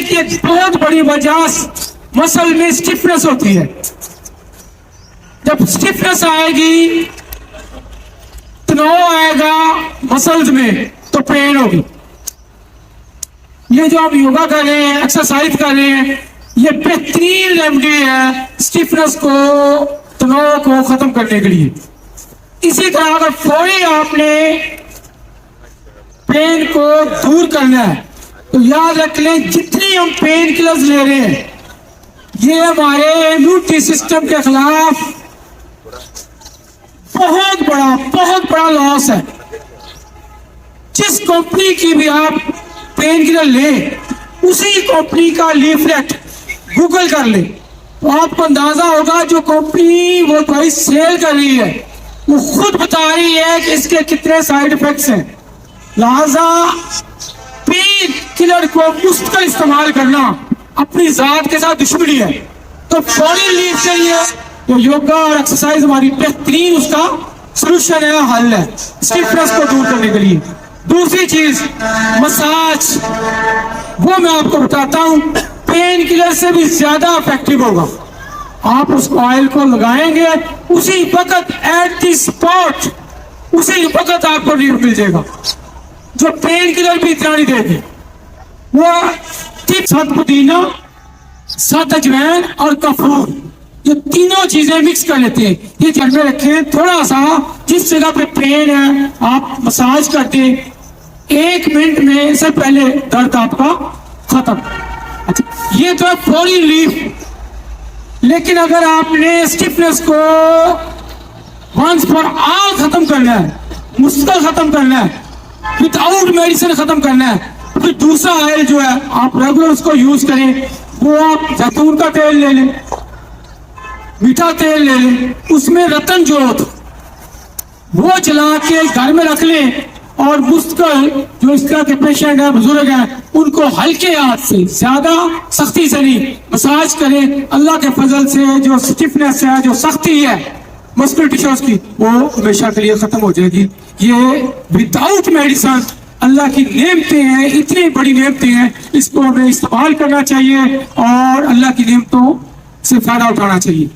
की एक बहुत बड़ी वजह मसल में स्टिफनेस होती है। जब स्टिफनेस आएगी, तनाव आएगा मसल्स में, तो पेन होगी। ये जो आप योगा कर रहे हैं, एक्सरसाइज कर रहे हैं, ये बेहतरीन रेमेडी है स्टिफनेस को, तनाव को खत्म करने के लिए। इसी तरह अगर फौरी आपने पेन को दूर करना है तो याद रख लें, जितनी हम पेन किलर्स ले रहे हैं ये हमारे इम्यूनिटी सिस्टम के खिलाफ बहुत बड़ा लॉस है। जिस कंपनी की भी आप पेन किलर ले, उसी कंपनी का लीफलेट गूगल कर ले तो आपको अंदाजा होगा जो कंपनी वो दवाई सेल कर रही है वो खुद बता रही है कि इसके कितने साइड इफेक्ट्स हैं। लिहाजा पेन किलर को मुस्तकिल इस्तेमाल करना अपनी जात के साथ दुश्मनी है। तो फौरी लीव चाहिए तो योगा और एक्सरसाइज हमारी बेहतरीन उसका सलूशन है, हल है स्टिफनेस को दूर करने के लिए। दूसरी चीज मसाज, वो मैं आपको बताता हूं, पेन किलर से भी ज्यादा इफेक्टिव होगा। आप उस ऑयल को लगाएंगे, उसी वक्त एट द स्पॉट, उसी वक्त आपको रिलीफ मिल जाएगा, जो पेन किलर भी इतना नहीं देगी। वो 7 पुदीना, 7 अजवाइन और कपूर, ये तीनों चीजें मिक्स कर लेते हैं। ये जल में रखें, थोड़ा सा जिस जगह पे पेन है आप मसाज करते हैं, 1 मिनट में से पहले दर्द आपका खत्म। अच्छा, ये तो है फौरी रिलीफ। लेकिन अगर आपने स्टिफनेस को वंस फॉर ऑल खत्म करना है, मुस्तकिल खत्म करना है, विदाउट मेडिसिन खत्म करना है, फिर दूसरा ऑयल जो है आप रेगुलर उसको यूज करें। वो आप जैतून का तेल ले लें, मीठा तेल ले लें, उसमें रतन जोत वो चला के घर में रख लें और मुस्तकिल जो इस तरह के पेशेंट है, बुजुर्ग हैं, उनको हल्के हाथ से, ज्यादा सख्ती से नहीं, मसाज करें। अल्लाह के फजल से जो स्टिफनेस है, जो सख्ती है मस्कुलर टिश्यूज की, वो हमेशा के लिए खत्म हो जाएगी। ये विदाउट मेडिसिन अल्लाह की नेमतें हैं, इतनी बड़ी नेमतें हैं, इसको हमें इस्तेमाल करना चाहिए और अल्लाह की नेमतों से फायदा उठाना चाहिए।